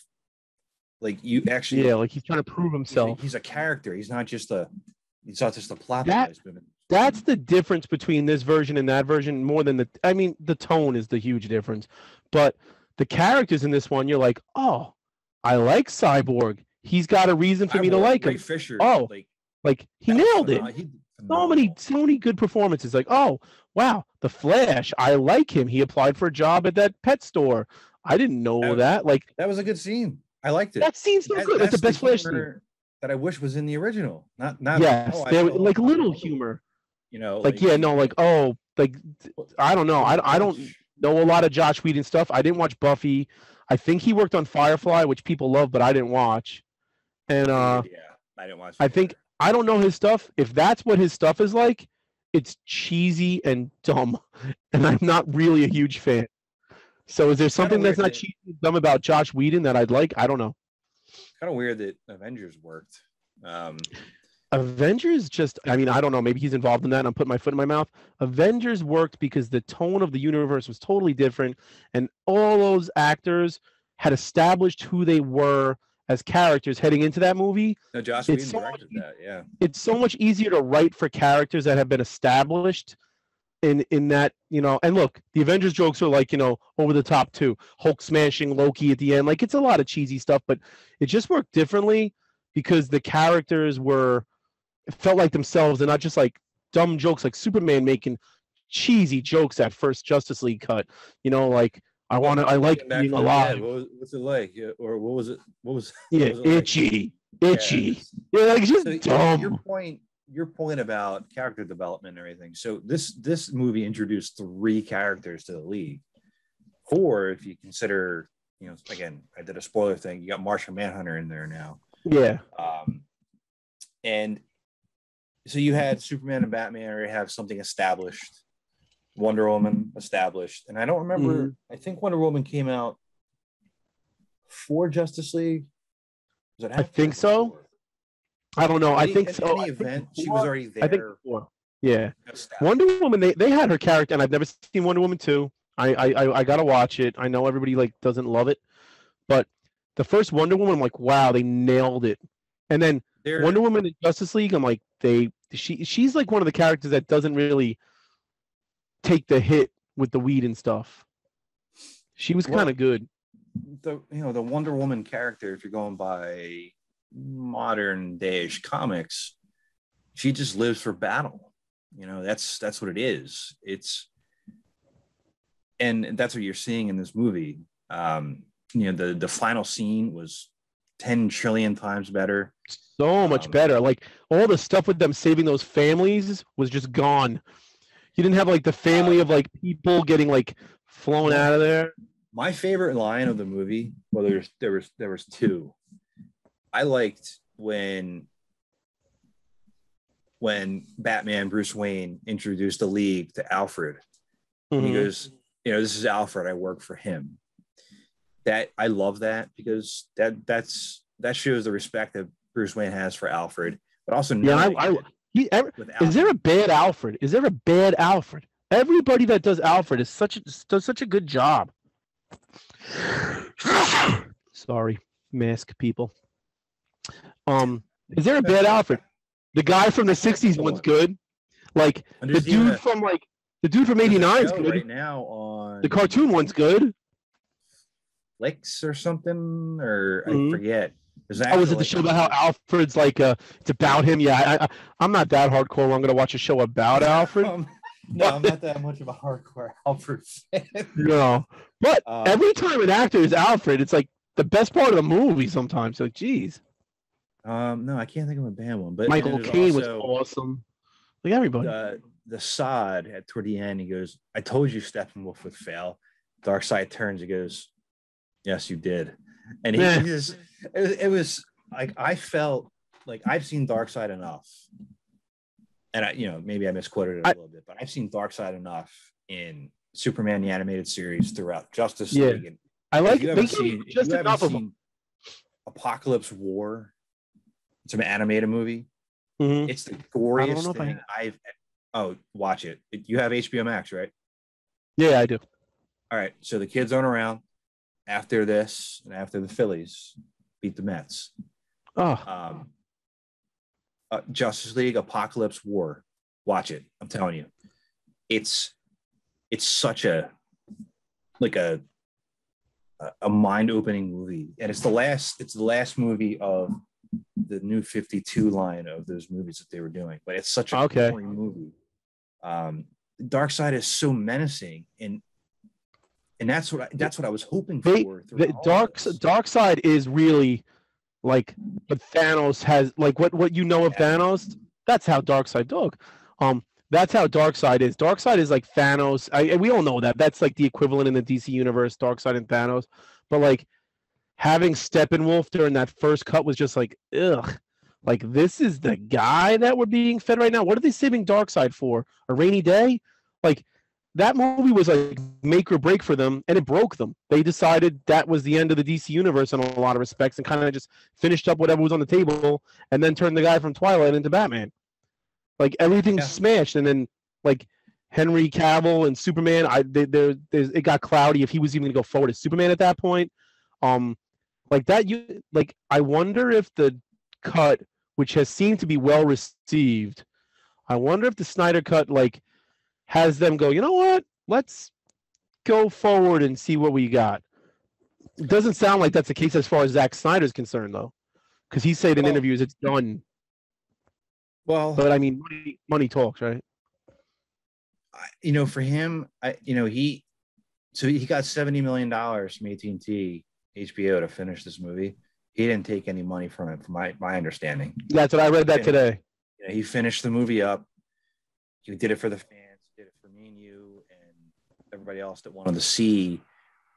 [SPEAKER 1] Like, you actually,
[SPEAKER 2] like he's trying to prove himself.
[SPEAKER 1] He's a character. He's not just a plot device moving
[SPEAKER 2] that's the difference between this version and that version. More than I mean, the tone is the huge difference, but the characters in this one, you're like, oh, I like Cyborg. He's got a reason for me to like
[SPEAKER 1] Ray
[SPEAKER 2] him.
[SPEAKER 1] Fisher,
[SPEAKER 2] Oh, like he
[SPEAKER 1] that was
[SPEAKER 2] nailed it.
[SPEAKER 1] He did
[SPEAKER 2] So many,
[SPEAKER 1] phenomenal.
[SPEAKER 2] so many good performances. Like, oh wow, the Flash. I like him. He applied for a job at that pet store. I didn't know that. Like
[SPEAKER 1] That was a good scene. I liked it.
[SPEAKER 2] that scene's so good. That's the best Flash scene.
[SPEAKER 1] humor that I wish was in the original. Not
[SPEAKER 2] Yes,
[SPEAKER 1] oh, I
[SPEAKER 2] there
[SPEAKER 1] fell
[SPEAKER 2] like
[SPEAKER 1] in love
[SPEAKER 2] little
[SPEAKER 1] with the-
[SPEAKER 2] humor.
[SPEAKER 1] You know,
[SPEAKER 2] Like yeah, no, like oh, like I don't know. I don't know a lot of Josh Whedon stuff. I didn't watch Buffy. I think he worked on Firefly, which people love, but I didn't watch. And
[SPEAKER 1] yeah, I didn't watch.
[SPEAKER 2] I think I don't know his stuff. If that's what his stuff is like, it's cheesy and dumb, and I'm not really a huge fan. So is there something that's not cheesy and dumb about Josh Whedon that I'd like? I don't know.
[SPEAKER 1] Kind of weird that Avengers worked.
[SPEAKER 2] Avengers just, I mean, I don't know. Maybe he's involved in that and I'm putting my foot in my mouth. Avengers worked because the tone of the universe was totally different. And all those actors had established who they were as characters heading into that movie.
[SPEAKER 1] No, Josh Whedon directed that. Yeah.
[SPEAKER 2] It's so much easier to write for characters that have been established in that, you know, and look, the Avengers jokes are like, you know, over the top too. Hulk smashing Loki at the end. Like it's a lot of cheesy stuff, but it just worked differently because the characters felt like themselves and not just like dumb jokes like Superman making cheesy jokes at first Justice League cut. You know, like I like being alive.
[SPEAKER 1] What's it like? Or what was it?
[SPEAKER 2] Yeah, itchy. Yeah, like just so dumb.
[SPEAKER 1] Your point about character development and everything. So this movie introduced 3 characters to the league. 4, if you consider, you know, again, I did a spoiler thing. You got Martian Manhunter in there now.
[SPEAKER 2] Yeah.
[SPEAKER 1] And so you had Superman and Batman already have something established. Wonder Woman established. And I don't remember, I think Wonder Woman came out for Justice League.
[SPEAKER 2] I think so. I don't know. I think so.
[SPEAKER 1] In any event, she was already there.
[SPEAKER 2] I think before. Yeah. Wonder Woman, they had her character, and I've never seen Wonder Woman 2. I gotta watch it. I know everybody like doesn't love it, but the first Wonder Woman, I'm like, wow, they nailed it. And then Wonder Woman in Justice League, I'm like, she's like one of the characters that doesn't really take the hit with the weed and stuff. She was kind of good.
[SPEAKER 1] The Wonder Woman character, if you're going by modern day-ish comics, she just lives for battle. You know, that's what it is. And that's what you're seeing in this movie. You know, the final scene was 10 trillion times better.
[SPEAKER 2] So much better. Like all the stuff with them saving those families was just gone. You didn't have like the family of like people getting like flown out of there.
[SPEAKER 1] My favorite line of the movie, well, there was 2. I liked when Batman, Bruce Wayne, introduced the League to Alfred. Mm-hmm. He goes, you know, this is Alfred. I work for him. That I love that because that shows the respect that Bruce Wayne has for Alfred, but also
[SPEAKER 2] is there a bad Alfred? Is there a bad Alfred? Everybody that does Alfred does such a good job. Sorry, mask people. Is there a bad Alfred? The guy from the '60s one's good. Like the dude from '89 is good.
[SPEAKER 1] Right now on
[SPEAKER 2] the cartoon one's good.
[SPEAKER 1] Flicks or something, or I forget.
[SPEAKER 2] Is it the show about how Alfred's like it's about him? Yeah, I'm not that hardcore. I'm gonna watch a show about Alfred.
[SPEAKER 1] No, I'm not that much of a hardcore Alfred fan.
[SPEAKER 2] No, but every time an actor is Alfred, it's like the best part of the movie. Sometimes, like, geez.
[SPEAKER 1] No, I can't think of a bad one. But
[SPEAKER 2] Michael Caine was awesome. Like everybody.
[SPEAKER 1] The Sod toward the end, he goes, "I told you Steppenwolf would fail." Darkseid turns, he goes, "Yes, you did." And he just, it was like I felt like I've seen Darkseid enough, and maybe I misquoted it a little bit, but I've seen Darkseid enough in Superman the animated series throughout Justice League. And
[SPEAKER 2] I like
[SPEAKER 1] you haven't seen Apocalypse War. It's an animated movie. Mm-hmm. It's the goriest thing I've. Oh, watch it. You have HBO Max, right?
[SPEAKER 2] Yeah, I do.
[SPEAKER 1] All right. So the kids aren't around after this and after the Phillies beat the Mets.
[SPEAKER 2] Oh.
[SPEAKER 1] Justice League Apocalypse War. watch it. I'm telling you, it's such a like a mind-opening movie, and it's the last movie of the New 52 line of those movies that they were doing. But it's such a boring movie. Dark Side is so menacing, and that's what I was hoping for.
[SPEAKER 2] Dark Side is really like what Thanos has, like what you know of Thanos. That's how Dark Side dog. That's how Dark Side is. Dark Side is like Thanos. We all know that. That's like the equivalent in the DC universe, Dark Side and Thanos. But like having Steppenwolf during that first cut was just like, ugh. Like, this is the guy that we're being fed right now. What are they saving Dark Side for? A rainy day? Like, that movie was like make or break for them, and it broke them. They decided that was the end of the DC universe in a lot of respects, and kind of just finished up whatever was on the table, and then turned the guy from Twilight into Batman. Like, everything's smashed, and then like Henry Cavill and Superman, it got cloudy if he was even going to go forward as Superman at that point. Like that, I wonder if the cut, which has seemed to be well received, I wonder if the Snyder cut like has them go, you know what? Let's go forward and see what we got. It doesn't sound like that's the case as far as Zack Snyder's concerned, though, because he said in interviews it's done.
[SPEAKER 1] Well,
[SPEAKER 2] but I mean, money talks, right?
[SPEAKER 1] For him, he got $70 million from AT&T, HBO to finish this movie. He didn't take any money from it, from my understanding.
[SPEAKER 2] That's what I read that today.
[SPEAKER 1] He finished the movie up. He did it for the fans, did it for me and you and everybody else that wanted to see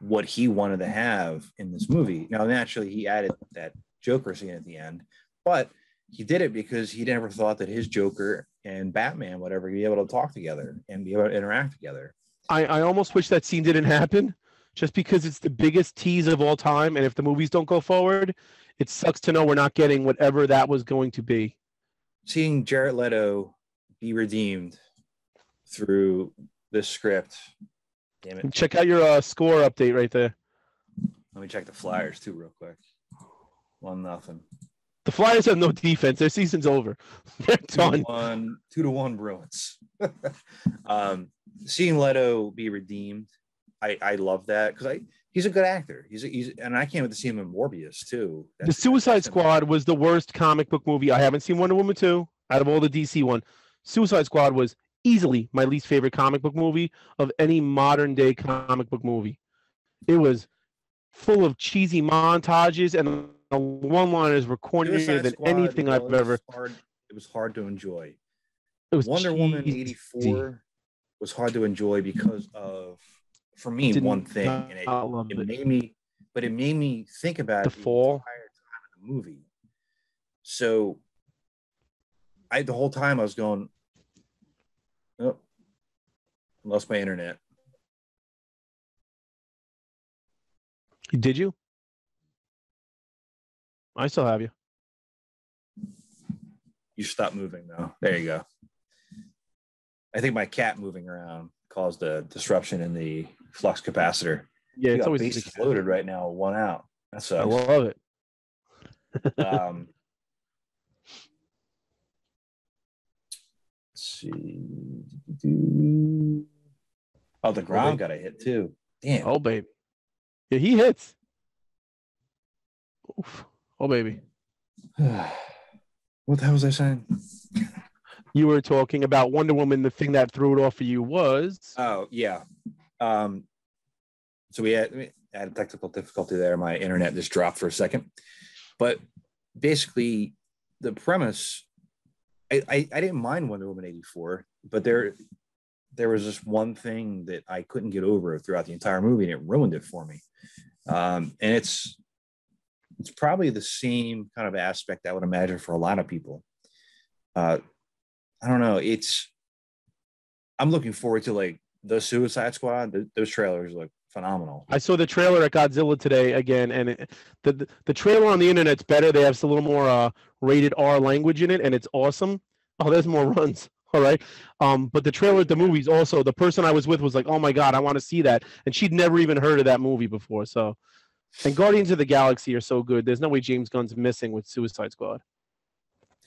[SPEAKER 1] what he wanted to have in this movie. Now, naturally, he added that Joker scene at the end, but he did it because he never thought that his Joker and Batman would ever be able to talk together and be able to interact together.
[SPEAKER 2] I almost wish that scene didn't happen, just because it's the biggest tease of all time, and if the movies don't go forward, it sucks to know we're not getting whatever that was going to be.
[SPEAKER 1] Seeing Jared Leto be redeemed through this script, damn it.
[SPEAKER 2] Check out your score update right there.
[SPEAKER 1] Let me check the Flyers too real quick. 1-0.
[SPEAKER 2] The Flyers have no defense. Their season's over. They're done.
[SPEAKER 1] 2-1 Bruins. Seeing Leto be redeemed, I love that because he's a good actor. He's and I can't wait to see him in Morbius too.
[SPEAKER 2] The Suicide Squad was the worst comic book movie. I haven't seen Wonder Woman 2 out of all the DC one. Suicide Squad was easily my least favorite comic book movie of any modern day comic book movie. It was full of cheesy montages, and the one-liners were cornier than anything I've ever.
[SPEAKER 1] It was hard to enjoy.
[SPEAKER 2] It was
[SPEAKER 1] Wonder Woman 84 was hard to enjoy because of, for me, one thing, and it made me think about
[SPEAKER 2] the fall
[SPEAKER 1] entire time of the movie. So, the whole time I was going, oh, I lost my internet.
[SPEAKER 2] Did you? I still have you.
[SPEAKER 1] You stopped moving though. There you go. I think my cat moving around caused a disruption in the flux capacitor.
[SPEAKER 2] Yeah, it's always
[SPEAKER 1] bases loaded right now, 1 out. That sucks.
[SPEAKER 2] I love it.
[SPEAKER 1] Let's see. Oh, the ground got a hit too. Damn.
[SPEAKER 2] Oh, baby. Yeah, he hits. Oof. Oh, baby.
[SPEAKER 1] What the hell was I saying?
[SPEAKER 2] You were talking about Wonder Woman. The thing that threw it off for you was...
[SPEAKER 1] Oh, yeah. So we had a technical difficulty there. My internet just dropped for a second. But basically, the premise... I didn't mind Wonder Woman 84, but there was this one thing that I couldn't get over throughout the entire movie, and it ruined it for me. And it's probably the same kind of aspect I would imagine for a lot of people. I don't know. I'm looking forward to like the Suicide Squad. Those trailers look phenomenal.
[SPEAKER 2] I saw the trailer at Godzilla today again, and the trailer on the internet's better. They have a little more rated R language in it, and it's awesome. Oh, there's more runs. All right. But the trailer at the movies also, the person I was with was like, oh my God, I want to see that. And she'd never even heard of that movie before. So, and Guardians of the Galaxy are so good. There's no way James Gunn's missing with Suicide Squad.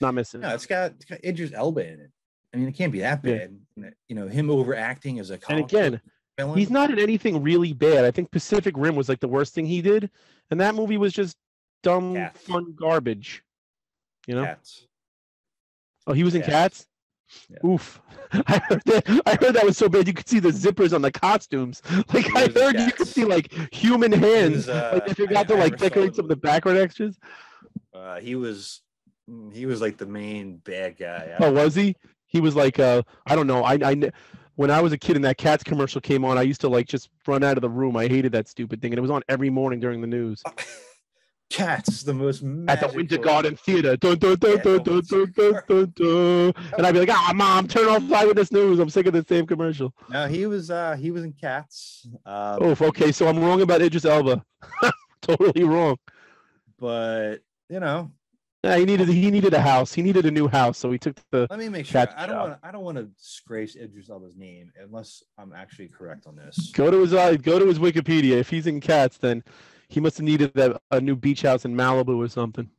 [SPEAKER 2] Not missing.
[SPEAKER 1] No, it's got Idris Elba in it. I mean, it can't be that
[SPEAKER 2] Yeah.
[SPEAKER 1] bad. You know, him overacting as a
[SPEAKER 2] And
[SPEAKER 1] comic book
[SPEAKER 2] again,
[SPEAKER 1] villain.
[SPEAKER 2] he's not in anything really bad. I think Pacific Rim was like the worst thing he did, and that movie was just dumb,
[SPEAKER 1] Cats.
[SPEAKER 2] fun garbage. You know?
[SPEAKER 1] Cats.
[SPEAKER 2] Oh, he was in
[SPEAKER 1] Cats.
[SPEAKER 2] Cats.
[SPEAKER 1] Yeah.
[SPEAKER 2] Oof! I heard that was so bad you could see the zippers on the costumes. Like
[SPEAKER 1] He
[SPEAKER 2] I
[SPEAKER 1] was in
[SPEAKER 2] heard you could
[SPEAKER 1] Cats.
[SPEAKER 2] see like human hands.
[SPEAKER 1] was,
[SPEAKER 2] Like they forgot to
[SPEAKER 1] I
[SPEAKER 2] like
[SPEAKER 1] never saw
[SPEAKER 2] decorate
[SPEAKER 1] the
[SPEAKER 2] some of the
[SPEAKER 1] movie.
[SPEAKER 2] background extras.
[SPEAKER 1] He was like the main bad guy.
[SPEAKER 2] Oh, was he? He was like I don't know. When I was a kid and that Cats commercial came on, I used to like just run out of the room. I hated that stupid thing, and it was on every morning during the news.
[SPEAKER 1] Cats, the most
[SPEAKER 2] At the Winter
[SPEAKER 1] magical-
[SPEAKER 2] Garden Theater. Dun, dun, dun,
[SPEAKER 1] Yeah,
[SPEAKER 2] dun,
[SPEAKER 1] the
[SPEAKER 2] dun,
[SPEAKER 1] Winter
[SPEAKER 2] dun, dun, dun, dun. And I'd be like, Mom, turn off Eyewitness News. I'm sick of the same commercial.
[SPEAKER 1] No, he was in Cats.
[SPEAKER 2] Oh, okay. So I'm wrong about Idris Elba. Totally wrong.
[SPEAKER 1] But you know,
[SPEAKER 2] Yeah, he needed a house. He needed a new house, so he took the.
[SPEAKER 1] let me make sure.
[SPEAKER 2] Cats
[SPEAKER 1] I
[SPEAKER 2] job.
[SPEAKER 1] don't want to disgrace Idris Elba's name unless I'm actually correct on this.
[SPEAKER 2] Go to his Wikipedia. If he's in Cats, then he must have needed a new beach house in Malibu or something.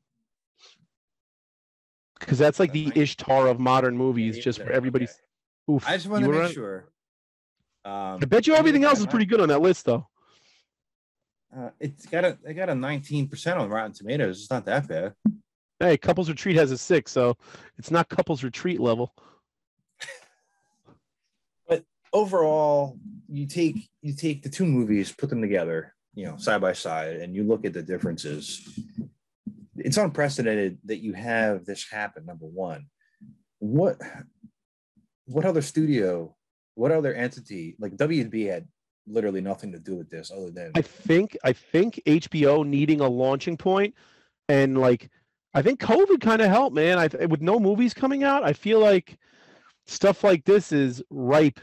[SPEAKER 2] Because that's like the Ishtar of modern movies,
[SPEAKER 1] Yeah,
[SPEAKER 2] just
[SPEAKER 1] okay.
[SPEAKER 2] where everybody's. Oof.
[SPEAKER 1] I just want
[SPEAKER 2] You
[SPEAKER 1] to
[SPEAKER 2] were
[SPEAKER 1] make
[SPEAKER 2] right.
[SPEAKER 1] sure.
[SPEAKER 2] I bet you everything else is pretty good on that list, though.
[SPEAKER 1] It got a 19% on Rotten Tomatoes. It's not that bad.
[SPEAKER 2] Hey, Couples Retreat has a 6, so it's not Couples Retreat level.
[SPEAKER 1] But overall, you take the two movies, put them together, you know, side by side, and you look at the differences. It's unprecedented that you have this happen. Number one, what other studio, what other entity, like W&B had literally nothing to do with this other than
[SPEAKER 2] I think HBO needing a launching point, and like I think COVID kind of helped, man. With no movies coming out, I feel like stuff like this is ripe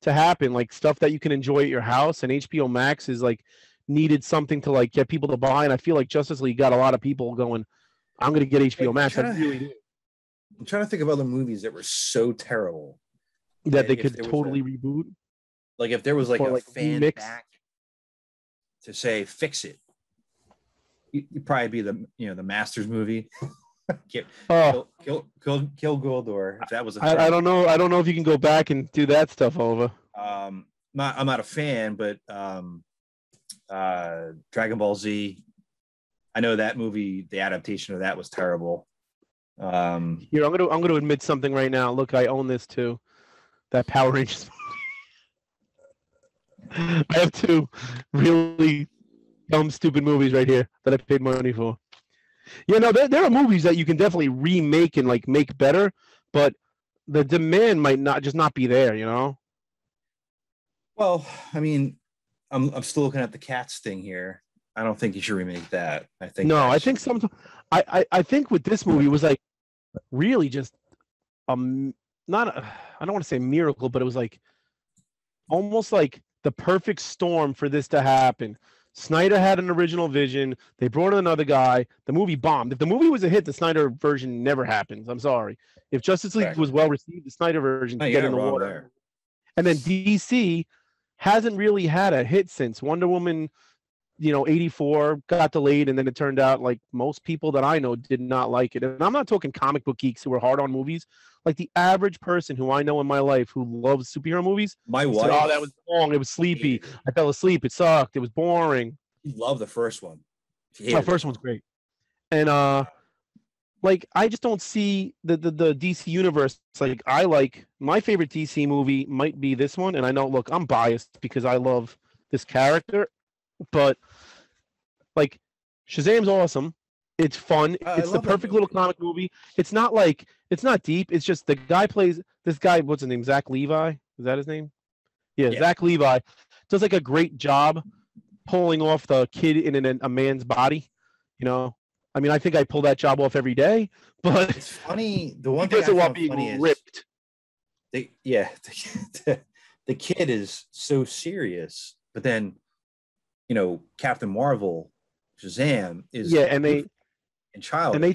[SPEAKER 2] to happen, like stuff that you can enjoy at your house, and HBO Max is like needed something to like get people to buy, and I feel like Justice League got a lot of people going, I'm going to get HBO Max. I really do.
[SPEAKER 1] I'm trying to think of other movies that were so terrible
[SPEAKER 2] That they
[SPEAKER 1] if
[SPEAKER 2] could
[SPEAKER 1] there was
[SPEAKER 2] totally reboot.
[SPEAKER 1] like if there was like
[SPEAKER 2] Or,
[SPEAKER 1] a
[SPEAKER 2] like,
[SPEAKER 1] fan
[SPEAKER 2] remix.
[SPEAKER 1] back to say fix it, you'd probably be the Masters movie.
[SPEAKER 2] Oh,
[SPEAKER 1] kill Goldor. If that was a
[SPEAKER 2] I don't know. I don't know if you can go back and do that stuff over.
[SPEAKER 1] I'm not a fan, but Dragon Ball Z. I know that movie, the adaptation of that was terrible.
[SPEAKER 2] Here, I'm gonna admit something right now. Look, I own this too. That Power Rangers movie. I have two really dumb, stupid movies right here that I paid money for. You know, there are movies that you can definitely remake and like make better, but the demand might not be there. You know.
[SPEAKER 1] Well, I mean, I'm still looking at the Cats thing here. I don't think you should remake that. I think
[SPEAKER 2] I think I think with this movie it was like really just I don't want to say miracle, but it was like almost like the perfect storm for this to happen. Snyder had an original vision. They brought in another guy. The movie bombed. If the movie was a hit, the Snyder version never happens. I'm sorry. If Justice League was well received, the Snyder version could get in the water.
[SPEAKER 1] There.
[SPEAKER 2] And then DC hasn't really had a hit since Wonder Woman. 84 got delayed, and then it turned out like most people that I know did not like it. And I'm not talking comic book geeks who are hard on movies. Like the average person who I know in my life who loves superhero movies.
[SPEAKER 1] My wife.
[SPEAKER 2] Said, oh, that was long. It was sleepy. I fell asleep. It sucked. It was boring.
[SPEAKER 1] You love the first one.
[SPEAKER 2] The first one's great. And like I just don't see the DC universe. It's like my favorite DC movie might be this one. And I know, look, I'm biased because I love this character. But like Shazam's awesome. It's fun. It's the perfect little comic movie. It's not deep. It's just the guy plays this guy. What's his name? Zach Levi. Is that his name? Yeah. Zach Levi does like a great job pulling off the kid in a man's body. I mean, I think I pull that job off every day. But
[SPEAKER 1] it's funny. The one
[SPEAKER 2] thing
[SPEAKER 1] I
[SPEAKER 2] want
[SPEAKER 1] found
[SPEAKER 2] being
[SPEAKER 1] funny
[SPEAKER 2] ripped.
[SPEAKER 1] The kid is so serious, but then. Captain Marvel, Shazam is and child.
[SPEAKER 2] And they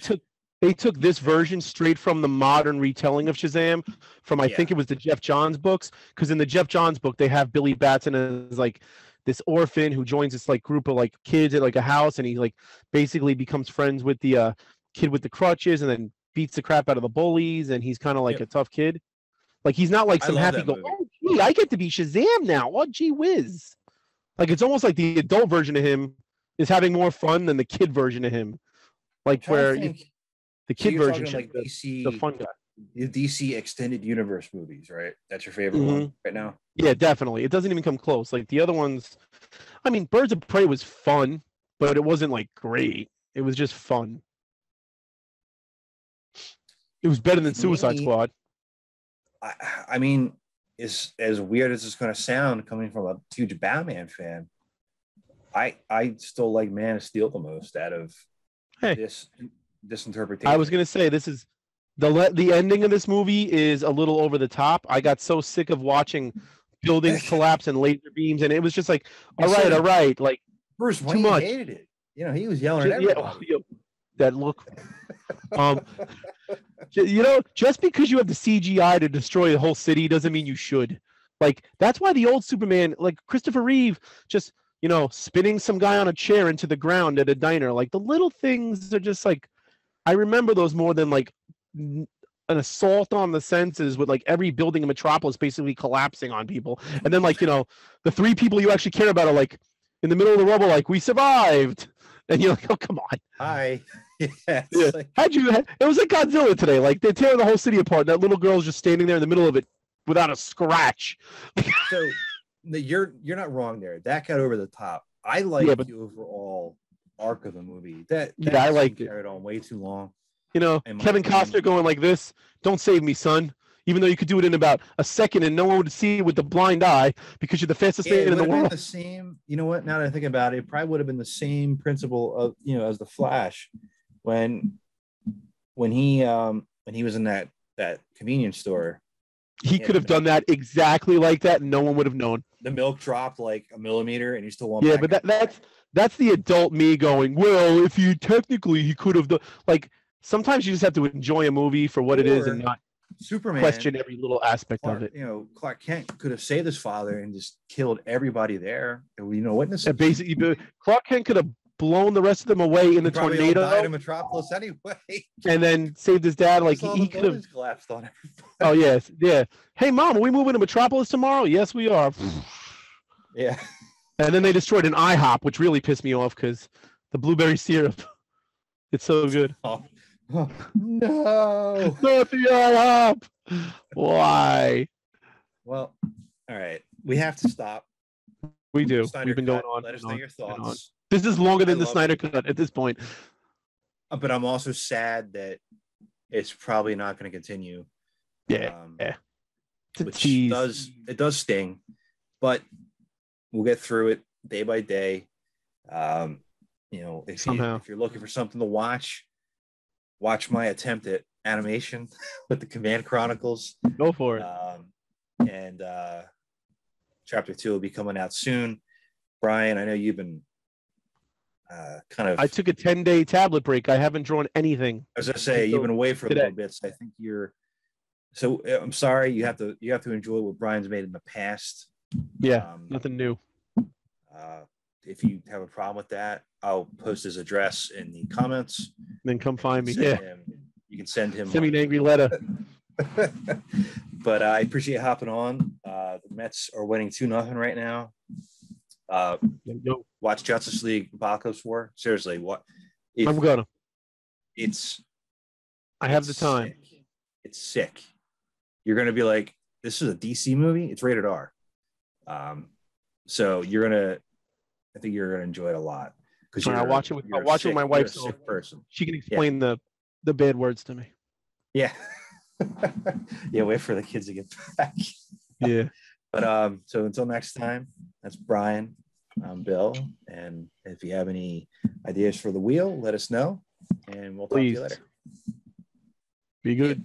[SPEAKER 2] took this version straight from the modern retelling of Shazam from I think it was the Jeff Johns books, because in the Jeff Johns book they have Billy Batson as like this orphan who joins this like group of like kids at like a house, and he like basically becomes friends with the kid with the crutches and then beats the crap out of the bullies, and he's kind of like a tough kid. Like he's not like
[SPEAKER 1] I
[SPEAKER 2] some
[SPEAKER 1] love
[SPEAKER 2] happy
[SPEAKER 1] that
[SPEAKER 2] go,
[SPEAKER 1] movie.
[SPEAKER 2] oh gee, I get to be Shazam now. Oh gee whiz. Like it's almost like the adult version of him is having more fun than the kid version of him.
[SPEAKER 1] I'm
[SPEAKER 2] Like
[SPEAKER 1] trying to
[SPEAKER 2] where
[SPEAKER 1] think.
[SPEAKER 2] the
[SPEAKER 1] So
[SPEAKER 2] kid
[SPEAKER 1] you're
[SPEAKER 2] version
[SPEAKER 1] talking
[SPEAKER 2] should
[SPEAKER 1] like
[SPEAKER 2] be the
[SPEAKER 1] DC,
[SPEAKER 2] fun guy.
[SPEAKER 1] the DC extended universe movies, right? That's your favorite
[SPEAKER 2] Mhm.
[SPEAKER 1] one right now.
[SPEAKER 2] Yeah, definitely. It doesn't even come close. Like the other ones, I mean, Birds of Prey was fun, but it wasn't like great. It was just fun. It was better than
[SPEAKER 1] For
[SPEAKER 2] Suicide
[SPEAKER 1] me,
[SPEAKER 2] Squad.
[SPEAKER 1] I mean, as weird as it's going to sound coming from a huge Batman fan, I still like Man of Steel the most out of
[SPEAKER 2] Hey,
[SPEAKER 1] this
[SPEAKER 2] I
[SPEAKER 1] interpretation.
[SPEAKER 2] was gonna say this is the ending of this movie is a little over the top. I got so sick of watching buildings collapse and laser beams, and it was just like, all right, like
[SPEAKER 1] Bruce
[SPEAKER 2] too
[SPEAKER 1] Wayne
[SPEAKER 2] much.
[SPEAKER 1] hated it. You know, he was yelling at
[SPEAKER 2] Yeah,
[SPEAKER 1] everybody.
[SPEAKER 2] that look. You know, just because you have the CGI to destroy the whole city doesn't mean you should. Like that's why the old Superman, like Christopher Reeve, just spinning some guy on a chair into the ground at a diner. Like the little things are just like I remember those more than like an assault on the senses with like every building in Metropolis basically collapsing on people, and then like the three people you actually care about are like in the middle of the rubble, like we survived, and you're like, oh come on.
[SPEAKER 1] Hi.
[SPEAKER 2] Yeah. It was like Godzilla today. Like they're tearing the whole city apart. And that little girl's just standing there in the middle of it without a scratch.
[SPEAKER 1] So you're not wrong there. That got over the top. I like the overall arc of the movie. That
[SPEAKER 2] I liked it.
[SPEAKER 1] Carried on way too long.
[SPEAKER 2] Kevin Costner going like this, "Don't save me, son." Even though you could do it in about a second and no one would see it with the blind eye because you're the fastest man in the world.
[SPEAKER 1] The same. You know what? Now that I think about it probably would have been the same principle of as the Flash. When he was in that convenience store,
[SPEAKER 2] he could have done that exactly like that, and no one would have known.
[SPEAKER 1] The milk dropped like a millimeter, and he still won.
[SPEAKER 2] Yeah, but that's the adult me going, well, if he could have done. Like sometimes you just have to enjoy a movie for what it is and not
[SPEAKER 1] Superman
[SPEAKER 2] question every little aspect of it.
[SPEAKER 1] Clark Kent could have saved his father and just killed everybody there. Witnesses.
[SPEAKER 2] Basically, Clark Kent could have blown the rest of them away in the tornado.
[SPEAKER 1] Died in Metropolis anyway.
[SPEAKER 2] And then saved his dad. Like he could have
[SPEAKER 1] collapsed on everybody.
[SPEAKER 2] Oh yes, yeah. Hey mom, are we moving to Metropolis tomorrow? Yes, we are.
[SPEAKER 1] Yeah.
[SPEAKER 2] And then they destroyed an IHOP, which really pissed me off because the blueberry syrup. It's so good.
[SPEAKER 1] Oh, no.
[SPEAKER 2] Not the IHOP. Why?
[SPEAKER 1] Well, all right. We have to stop.
[SPEAKER 2] We do. We've been going on. Let us know your thoughts. This is longer than the Snyder Cut at this point.
[SPEAKER 1] But I'm also sad that it's probably not going to continue.
[SPEAKER 2] Yeah.
[SPEAKER 1] Which does sting, but we'll get through it day by day. If you're looking for something to watch my attempt at animation with the Command Chronicles.
[SPEAKER 2] Go for it.
[SPEAKER 1] And chapter 2 will be coming out soon. Brian, I know you've been
[SPEAKER 2] I took a 10-day tablet break. I haven't drawn anything.
[SPEAKER 1] As I say, you've been away for a little bit. So I think so I'm sorry. You have to enjoy what Brian's made in the past.
[SPEAKER 2] Yeah, nothing new.
[SPEAKER 1] If you have a problem with that, I'll post his address in the comments.
[SPEAKER 2] Then come find me.
[SPEAKER 1] You can send him.
[SPEAKER 2] Send me an angry letter.
[SPEAKER 1] But I appreciate hopping on. The Mets are winning 2-0 right now. Watch Justice League Apocalypse War. Seriously, what?
[SPEAKER 2] I'm gonna.
[SPEAKER 1] I
[SPEAKER 2] have the time.
[SPEAKER 1] Sick. It's sick. You're gonna be like, this is a DC movie. It's rated R. So I think you're gonna enjoy it a lot because
[SPEAKER 2] I'll watch it with my wife.
[SPEAKER 1] So person.
[SPEAKER 2] She can explain the bad words to me.
[SPEAKER 1] Yeah. Yeah. Wait for the kids to get back.
[SPEAKER 2] Yeah.
[SPEAKER 1] But so until next time, that's Brian. I'm Bill. And if you have any ideas for the wheel, let us know. And we'll talk to you later.
[SPEAKER 2] Be good.